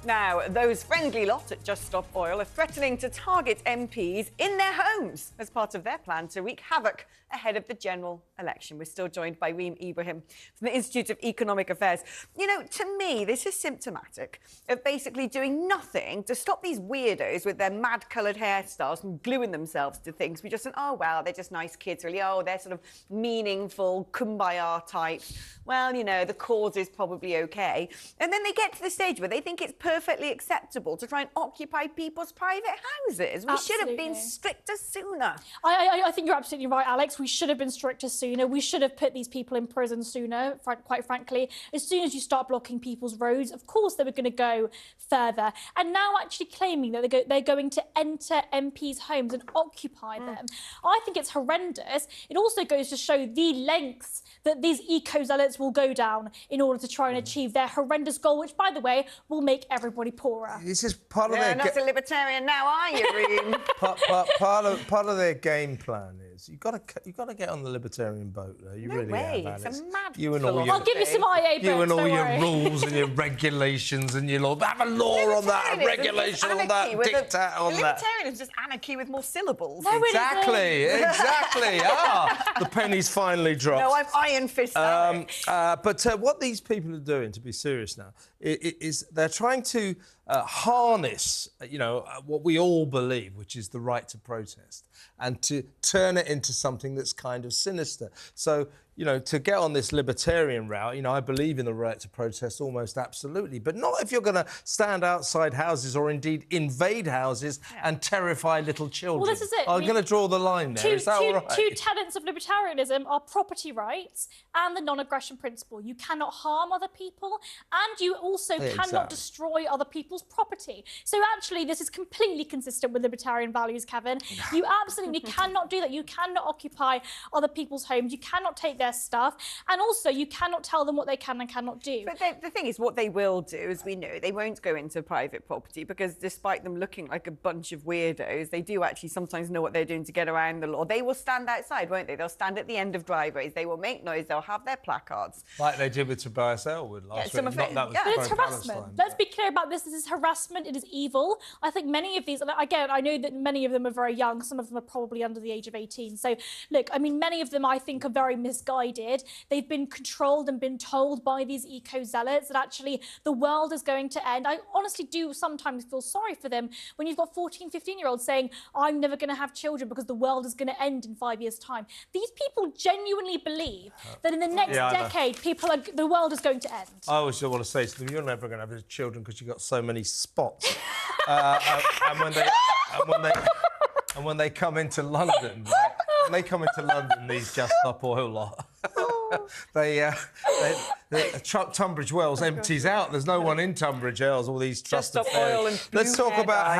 Now, those friendly lot at Just Stop Oil are threatening to target MPs in their homes as part of their plan to wreak havoc ahead of the general election. We're still joined by Reem Ibrahim from the Institute of Economic Affairs. You know, to me, this is symptomatic of basically doing nothing to stop these weirdos with their mad-coloured hairstyles from gluing themselves to things. We just think, oh, well, they're just nice kids, really. Oh, they're sort of meaningful, kumbaya types. Well, you know, the cause is probably OK. And then they get to the stage where they think it's perfectly acceptable to try and occupy people's private houses. We should have been stricter sooner. I think you're absolutely right, Alex. We should have been stricter sooner. We should have put these people in prison sooner, quite frankly. As soon as you start blocking people's roads, of course they were going to go further. And now actually claiming that they're going to enter MPs' homes and occupy them. I think it's horrendous. It also goes to show the lengths that these eco-zealots will go down in order to try and achieve their horrendous goal, which, by the way, will make everybody poorer. This is part of their... You're not a libertarian now, are you, Reem? part of their game plan is you've got to get on the libertarian boat. Though. You no really way. have, Alex. It's a mad you and all your, I'll give you some IA books, you and all your worry. rules and your regulations and your law. Have a law on that, a regulation on that, dictate on that. Libertarian is just anarchy with more syllables. No, exactly. The penny's finally dropped. No, I'm iron fist. But what these people are doing, to be serious now, is they're trying to harness, what we all believe, which is the right to protest, and to turn it into something that's kind of sinister. So, to get on this libertarian route, I believe in the right to protest almost absolutely, but not if you're going to stand outside houses or indeed invade houses and terrify little children. Well, this is it. I'm going to draw the line there. Is that all right? Two tenets of libertarianism are property rights and the non-aggression principle. You cannot harm other people, and you also cannot destroy other people's property. So actually, this is completely consistent with libertarian values, Kevin. You absolutely cannot do that. You cannot occupy other people's homes. You cannot take their stuff, and also you cannot tell them what they can and cannot do. But the thing is, what they will do, as we know, they won't go into private property because despite them looking like a bunch of weirdos, they do actually sometimes know what they're doing to get around the law. They will stand outside, won't they? They'll stand at the end of driveways. They will make noise. They'll have their placards. Like they did with Tobias Elwood last week. But it's harassment. Let's be clear about this. This is harassment. It is evil. I think many of these, and again, I know that many of them are very young. Some of them are probably under the age of 18. So, look, I mean, many of them, I think, are very misguided. They've been controlled and been told by these eco-zealots that actually the world is going to end. I honestly do sometimes feel sorry for them when you've got 14, 15-year-olds saying, I'm never going to have children because the world is going to end in 5 years' time. These people genuinely believe that in the next decade, the world is going to end. I always want to say to them, you're never going to have children because you've got so many spots. and when they come into London, right? When they come into London, these Just Stop Oil lot, Tunbridge Wells empties out. There's no one in Tunbridge Wells, all these trusted Just Stop Oil and Let's talk about